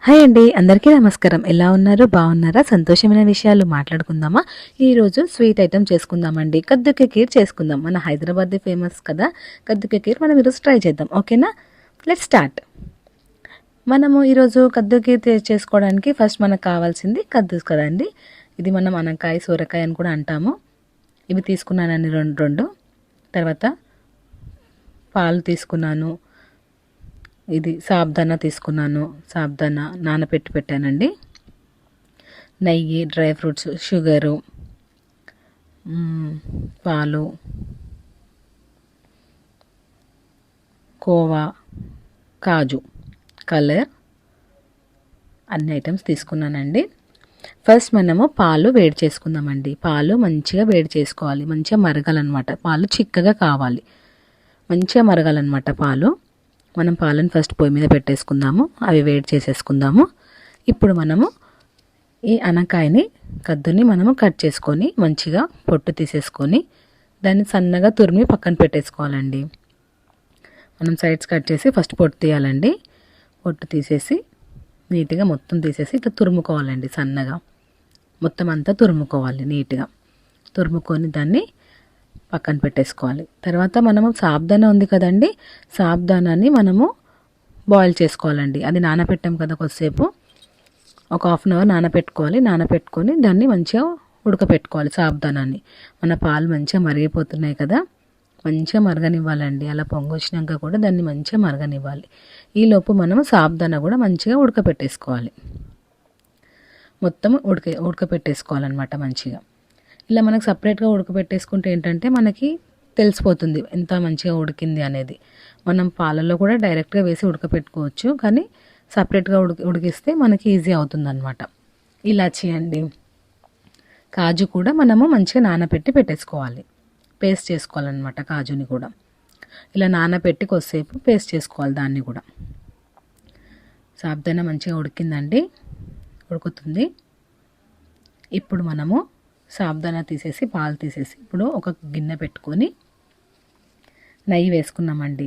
Hi అండి, అందరికీ నమస్కారం. ఎలా ఉన్నారు? బాగున్నారా? సంతోషమైన విషయాలు మాట్లాడుకుందామా? ఈరోజు స్వీట్ ఐటెం చేసుకుందామండి. కద్దుకే ఖీర్ చేసుకుందాం. మన హైదరాబాద్ది ఫేమస్ కదా కద్దుకే ఖీర్. మనం ఈరోజు ట్రై చేద్దాం. ఓకేనా? Let's start. మనము ఈరోజు కద్దు ఖీర్ చేసుకోవడానికి ఫస్ట్ మనకు కావాల్సింది కద్దూస్ కదండి. ఇది మనం అనకాయ, సోరకాయ అని కూడా అంటాము. ఇవి తీసుకున్నానండి రెండు. తర్వాత పాలు తీసుకున్నాను. ఇది సాబ్దానా తీసుకున్నాను. సాబ్దానా నానబెట్టి పెట్టానండి. నెయ్యి, డ్రై ఫ్రూట్స్, షుగరు, పాలు, కోవా, కాజు, కలర్, అన్ని ఐటమ్స్ తీసుకున్నానండి. ఫస్ట్ మనము పాలు వేడి చేసుకుందామండి. పాలు మంచిగా వేడి చేసుకోవాలి. మంచిగా మరగాలన్నమాట. పాలు చిక్కగా కావాలి. మంచిగా మరగాలన్నమాట పాలు. మనం పాలను ఫస్ట్ పొయ్యి మీద పెట్టేసుకుందాము. అవి వేడి చేసేసుకుందాము. ఇప్పుడు మనము ఈ అనకాయని, కద్దుని మనము కట్ చేసుకొని మంచిగా పొట్టు తీసేసుకొని దాన్ని సన్నగా తురిమి పక్కన పెట్టేసుకోవాలండి. మనం సైడ్స్ కట్ చేసి ఫస్ట్ పొట్టు తీయాలండి. పొట్టు తీసేసి నీట్గా మొత్తం తీసేసి ఇట్లా తురుముకోవాలండి. సన్నగా మొత్తం అంతా తురుముకోవాలి. నీట్గా తురుముకొని దాన్ని పక్కన పెట్టేసుకోవాలి. తర్వాత మనము సాబ్దానా ఉంది కదండి, సాబ్దానాన్ని మనము బాయిల్ చేసుకోవాలండి. అది నానబెట్టాం కదా కొద్దిసేపు, ఒక హాఫ్ అన్ అవర్ నానబెట్టుకోవాలి. నానబెట్టుకొని దాన్ని మంచిగా ఉడకపెట్టుకోవాలి. సాబ్దానాన్ని మన పాలు మంచిగా మరిగిపోతున్నాయి కదా, మంచిగా మరగనివ్వాలండి. అలా పొంగొచ్చినాక కూడా దాన్ని మంచిగా మరగనివ్వాలి. ఈలోపు మనము సాబ్దానా కూడా మంచిగా ఉడకపెట్టేసుకోవాలి. మొత్తం ఉడకపెట్టేసుకోవాలన్నమాట మంచిగా. ఇలా మనకు సపరేట్గా ఉడకబెట్టేసుకుంటే ఏంటంటే మనకి తెలిసిపోతుంది ఎంత మంచిగా ఉడికింది అనేది. మనం పాలల్లో కూడా డైరెక్ట్గా వేసి ఉడకపెట్టుకోవచ్చు, కానీ సపరేట్గా ఉడికిస్తే మనకి ఈజీ అవుతుంది అనమాట. ఇలాచీ అండి, కాజు కూడా మనము మంచిగా నానబెట్టి పెట్టేసుకోవాలి. పేస్ట్ చేసుకోవాలన్నమాట. కాజుని కూడా ఇలా నానబెట్టి కొద్దిసేపు పేస్ట్ చేసుకోవాలి. దాన్ని కూడా సాబ్దానా మంచిగా ఉడికిందండి, ఉడుకుతుంది. ఇప్పుడు మనము సాబ్దానా తీసేసి పాలు తీసేసి ఇప్పుడు ఒక గిన్నె పెట్టుకొని నెయ్యి వేసుకున్నామండి.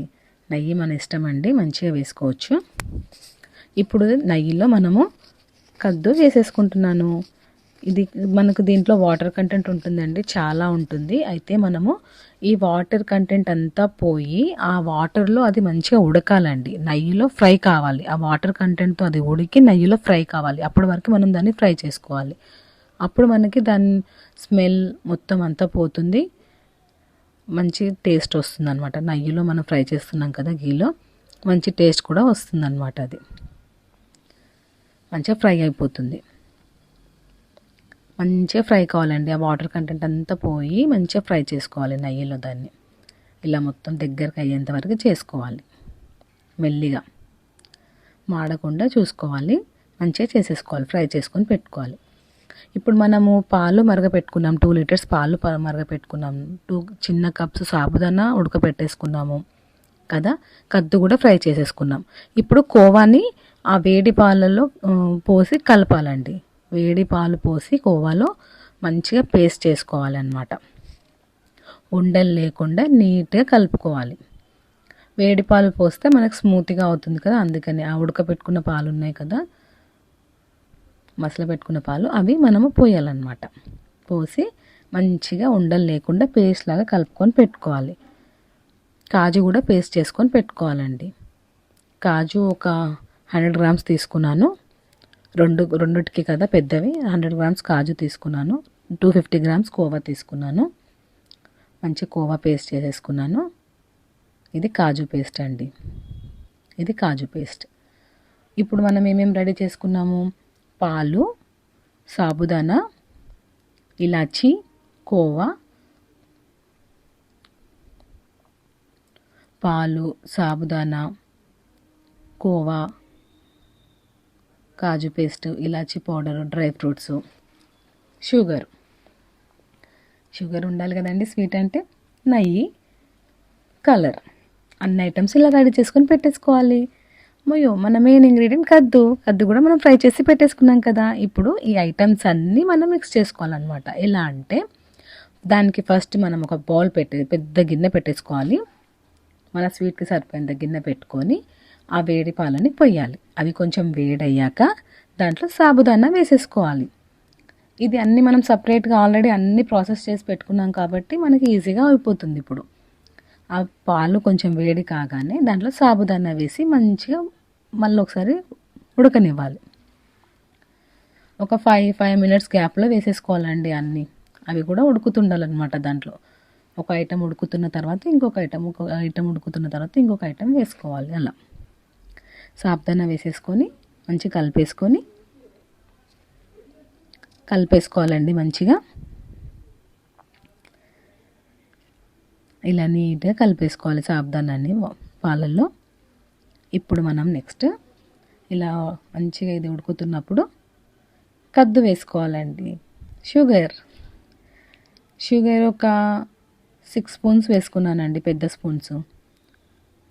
నెయ్యి మన ఇష్టం అండి, మంచిగా వేసుకోవచ్చు. ఇప్పుడు నెయ్యిలో మనము కద్దు వేసేసుకుంటున్నాను. ఇది మనకు దీంట్లో వాటర్ కంటెంట్ ఉంటుందండి, చాలా ఉంటుంది. అయితే మనము ఈ వాటర్ కంటెంట్ అంతా పోయి ఆ వాటర్లో అది మంచిగా ఉడకాలండి. నెయ్యిలో ఫ్రై కావాలి. ఆ వాటర్ కంటెంట్తో అది ఉడికి నెయ్యిలో ఫ్రై కావాలి. అప్పటి వరకు మనం దాన్ని ఫ్రై చేసుకోవాలి. అప్పుడు మనకి దాని స్మెల్ మొత్తం అంతా పోతుంది, మంచి టేస్ట్ వస్తుంది అనమాట. నెయ్యిలో మనం ఫ్రై చేస్తున్నాం కదా, గీలో మంచి టేస్ట్ కూడా వస్తుంది అనమాట. అది మంచిగా ఫ్రై అయిపోతుంది. మంచిగా ఫ్రై కావాలండి. ఆ వాటర్ కంటెంట్ అంతా పోయి మంచిగా ఫ్రై చేసుకోవాలి నెయ్యిలో. దాన్ని ఇలా మొత్తం దగ్గరకు అయ్యేంత వరకు చేసుకోవాలి. మెల్లిగా మాడకుండా చూసుకోవాలి. మంచిగా చేసేసుకోవాలి. ఫ్రై చేసుకొని పెట్టుకోవాలి. ఇప్పుడు మనము పాలు మరగపెట్టుకున్నాం. 2 లీటర్స్ పాలు మరగపెట్టుకున్నాం. 2 చిన్న కప్స్ సాబుదానా ఉడకపెట్టేసుకున్నాము కదా. కద్దు కూడా ఫ్రై చేసేసుకున్నాం. ఇప్పుడు కోవాని ఆ వేడి పాలలో పోసి కలపాలండి. వేడి పాలు పోసి కోవాలో మంచిగా పేస్ట్ చేసుకోవాలన్నమాట. ఉండలు లేకుండా నీట్గా కలుపుకోవాలి. వేడి పాలు పోస్తే మనకు స్మూత్గా అవుతుంది కదా, అందుకని ఆ ఉడకపెట్టుకున్న పాలు ఉన్నాయి కదా, మసల పెట్టుకున్న పాలు, అవి మనము పోయాలన్నమాట. పోసి మంచిగా ఉండలు లేకుండా పేస్ట్ లాగా కలుపుకొని పెట్టుకోవాలి. కాజు కూడా పేస్ట్ చేసుకొని పెట్టుకోవాలండి. కాజు ఒక 100 గ్రామ్స్ తీసుకున్నాను. రెండుటికి కదా పెద్దవి. 100 గ్రామ్స్ కాజు తీసుకున్నాను. 250 గ్రామ్స్ కోవా తీసుకున్నాను. మంచి కోవా పేస్ట్ చేసేసుకున్నాను. ఇది కాజు పేస్ట్ అండి. ఇది కాజు పేస్ట్. ఇప్పుడు మనం ఏమేమి రెడీ చేసుకున్నాము? పాలు, సాబుదానా, ఇలాచీ, కోవా, పాలు, సాబుదానా, కోవా, కాజు పేస్ట్, ఇలాచీ పౌడరు, డ్రై ఫ్రూట్స్, షుగర్ ఉండాలి కదండి స్వీట్ అంటే, నెయ్యి, కలర్, అన్ని ఐటమ్స్ ఇలా రెడీ చేసుకొని పెట్టేసుకోవాలి. మన మెయిన్ ఇంగ్రీడియంట్ కద్దు కూడా మనం ఫ్రై చేసి పెట్టేసుకున్నాం కదా. ఇప్పుడు ఈ ఐటమ్స్ అన్నీ మనం మిక్స్ చేసుకోవాలన్నమాట. ఎలా అంటే దానికి ఫస్ట్ మనం ఒక బౌల్ పెద్ద గిన్నె పెట్టేసుకోవాలి. మన స్వీట్కి సరిపోయేంత గిన్నె పెట్టుకొని ఆ వేడి పాలని పొయ్యాలి. అవి కొంచెం వేడయ్యాక దాంట్లో సాబుదానా వేసేసుకోవాలి. ఇది అన్నీ మనం సపరేట్గా ఆల్రెడీ అన్ని ప్రాసెస్ చేసి పెట్టుకున్నాం కాబట్టి మనకి ఈజీగా అయిపోతుంది. ఇప్పుడు ఆ పాలు కొంచెం వేడి కాగానే దాంట్లో సాబుదానా వేసి మంచిగా మళ్ళీ ఒకసారి ఉడకనివ్వాలి. ఒక 5 మినిట్స్ గ్యాప్లో వేసేసుకోవాలండి అన్నీ. అవి కూడా ఉడుకుతుండాలన్నమాట. దాంట్లో ఒక ఐటెం ఉడుకుతున్న తర్వాత ఇంకొక ఐటెం ఉడుకుతున్న తర్వాత ఇంకొక ఐటెం వేసుకోవాలి. అలా సాబుదానా వేసేసుకొని మంచిగా కలిపేసుకోవాలండి మంచిగా. ఇలా నీట్గా కలిపేసుకోవాలి సాబుదానాన్ని పాలల్లో. ఇప్పుడు మనం నెక్స్ట్ ఇలా మంచిగా ఇది ఉడుకుతున్నప్పుడు కద్దు వేసుకోవాలండి. షుగర్ ఒక 6 స్పూన్స్ వేసుకున్నానండి, పెద్ద స్పూన్స్.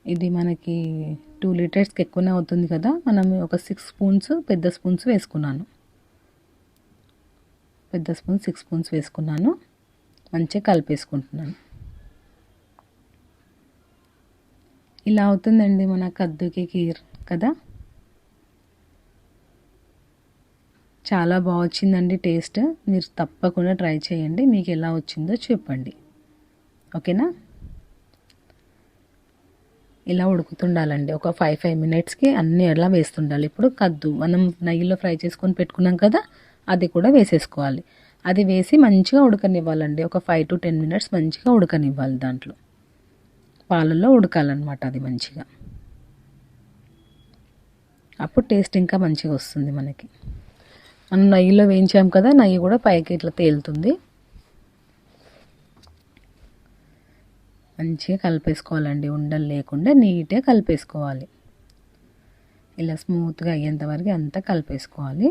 ఇది మనకి 2 లీటర్స్కి ఎక్కువనే అవుతుంది కదా, మనం ఒక 6 స్పూన్స్ పెద్ద స్పూన్స్ వేసుకున్నాను. 6 స్పూన్స్ వేసుకున్నాను. మంచిగా కలిపేసుకుంటున్నాను. ఇలా అవుతుందండి మన కద్దుకి ఖీర్ కదా. చాలా బాగా వచ్చిందండి టేస్ట్. మీరు తప్పకుండా ట్రై చేయండి. మీకు ఎలా వచ్చిందో చెప్పండి. ఓకేనా. ఇలా ఉడుకుతుండాలండి. ఒక 5 మినిట్స్కి అన్నీ ఎలా వేస్తుండాలి. ఇప్పుడు కద్దు మనం నెయ్యిలో ఫ్రై చేసుకొని పెట్టుకున్నాం కదా, అది కూడా వేసేసుకోవాలి. అది వేసి మంచిగా ఉడకనివ్వాలండి. ఒక 5 to 10 మినిట్స్ మంచిగా ఉడకనివ్వాలి. దాంట్లో పాలల్లో ఉడకాలన్నమాట అది మంచిగా. అప్పుడు టేస్ట్ ఇంకా మంచిగా వస్తుంది మనకి. మనం నెయ్యిలో వేయించాం కదా, నెయ్యి కూడా పైకి ఇట్లా తేలుతుంది. మంచిగా కలిపేసుకోవాలండి. ఉండలు లేకుండా నీట్గా కలిపేసుకోవాలి. ఇలా స్మూత్గా అయ్యేంత వరకు అంతా కలిపేసుకోవాలి.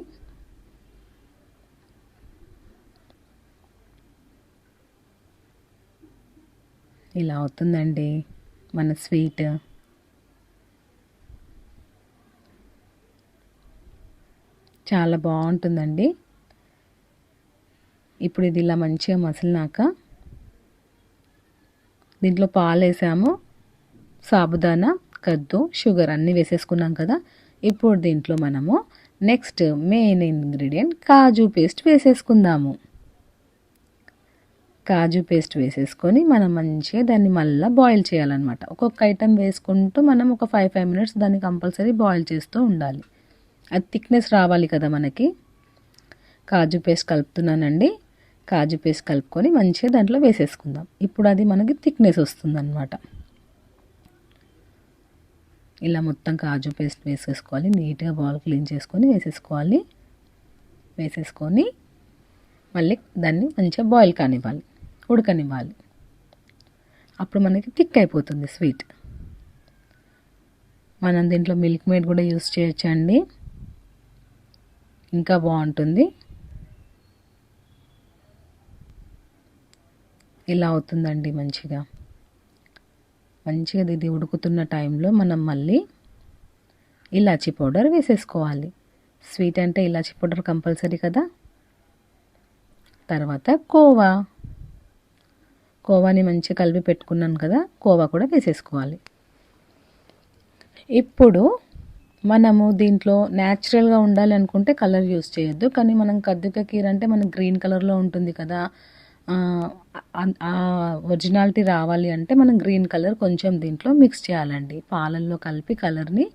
ఇలా అవుతుందండి మన స్వీట్. చాలా బాగుంటుందండి. ఇప్పుడు ఇది ఇలా మంచిగా మసిలినాక దీంట్లో పాలు వేసాము, సాబుదానా, కద్దు, షుగర్ అన్నీ వేసేసుకున్నాం కదా. ఇప్పుడు దీంట్లో మనము నెక్స్ట్ మెయిన్ ఇంగ్రీడియంట్ కాజు పేస్ట్ వేసేసుకుందాము. కాజు పేస్ట్ వేసేసుకొని మనం మంచిగా దాన్ని మళ్ళీ బాయిల్ చేయాలన్నమాట. ఒక్కొక్క ఐటెం వేసుకుంటూ మనం ఒక 5 మినిట్స్ దాన్ని కంపల్సరీ బాయిల్ చేస్తూ ఉండాలి. అది థిక్నెస్ రావాలి కదా మనకి. కాజు పేస్ట్ కలుపుతున్నానండి. కాజు పేస్ట్ కలుపుకొని మంచిగా దాంట్లో వేసేసుకుందాం. ఇప్పుడు అది మనకి థిక్నెస్ వస్తుందన్నమాట. ఇలా మొత్తం కాజు పేస్ట్ వేసేసుకోవాలి. నీట్గా బౌల్ క్లీన్ చేసుకొని వేసేసుకొని మళ్ళీ దాన్ని మంచిగా బాయిల్ కానివ్వాలి, ఉడకనివ్వాలి. అప్పుడు మనకి థిక్ అయిపోతుంది స్వీట్. మనం దీంట్లో మిల్క్ మేడ్ కూడా యూస్ చేయొచ్చండి, ఇంకా బాగుంటుంది. ఇలా అవుతుందండి మంచిగా. ఇది ఉడుకుతున్న టైంలో మనం మళ్ళీ ఇలాచీ పౌడర్ వేసేసుకోవాలి. స్వీట్ అంటే ఇలాచీ పౌడర్ కంపల్సరీ కదా. తర్వాత కోవాని మంచిగా కలిపి పెట్టుకున్నాను కదా, కోవా కూడా వేసేసుకోవాలి. ఇప్పుడు మనము దీంట్లో న్యాచురల్గా ఉండాలి అనుకుంటే కలర్ యూస్ చేయొద్దు. కానీ మనం కద్దుకా ఖీర్ అంటే మనకు గ్రీన్ కలర్లో ఉంటుంది కదా, ఒరిజినాలిటీ రావాలి అంటే మనం గ్రీన్ కలర్ కొంచెం దీంట్లో మిక్స్ చేయాలండి. పాలల్లో కలిపి కలర్ని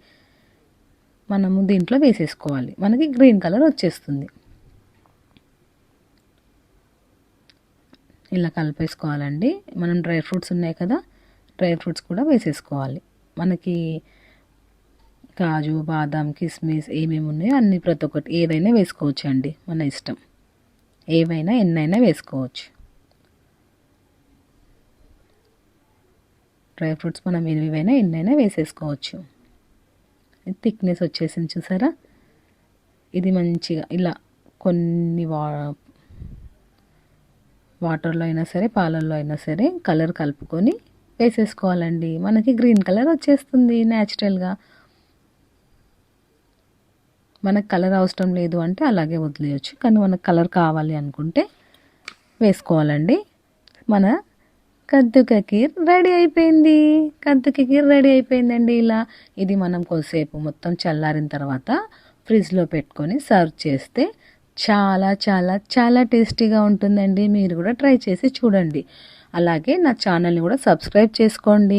మనము దీంట్లో వేసేసుకోవాలి. మనకి గ్రీన్ కలర్ వచ్చేస్తుంది. ఇలా కలిపేసుకోవాలండి. మనం డ్రై ఫ్రూట్స్ ఉన్నాయి కదా, డ్రై ఫ్రూట్స్ కూడా వేసేసుకోవాలి. మనకి కాజు, బాదం, కిస్మిస్ ఏమేమి ఉన్నాయో అన్ని ప్రతి ఒక్కటి ఏదైనా వేసుకోవచ్చు అండి, మన ఇష్టం. ఏవైనా ఎన్నైనా వేసుకోవచ్చు. డ్రై ఫ్రూట్స్ మనం ఏవైనా ఎన్నైనా వేసేసుకోవచ్చు. థిక్నెస్ వచ్చేసింది చూసారా. ఇది మంచిగా ఇలా కొన్ని వాటర్లో అయినా సరే పాలల్లో అయినా సరే కలర్ కలుపుకొని వేసేసుకోవాలండి. మనకి గ్రీన్ కలర్ వచ్చేస్తుంది న్యాచురల్గా. మనకు కలర్ అవసరం లేదు అంటే అలాగే వదిలేయచ్చు, కానీ మనకు కలర్ కావాలి అనుకుంటే వేసుకోవాలండి. మన కద్దుక కీర్ రెడీ అయిపోయింది. కద్దుక కీర్ రెడీ అయిపోయిందండి. ఇలా ఇది మనం కొద్దిసేపు మొత్తం చల్లారిన తర్వాత ఫ్రిడ్జ్లో పెట్టుకొని సర్వ్ చేస్తే చాలా చాలా చాలా టేస్టీగా ఉంటుందండి. మీరు కూడా ట్రై చేసి చూడండి. అలాగే నా ఛానల్ని కూడా సబ్స్క్రైబ్ చేసుకోండి.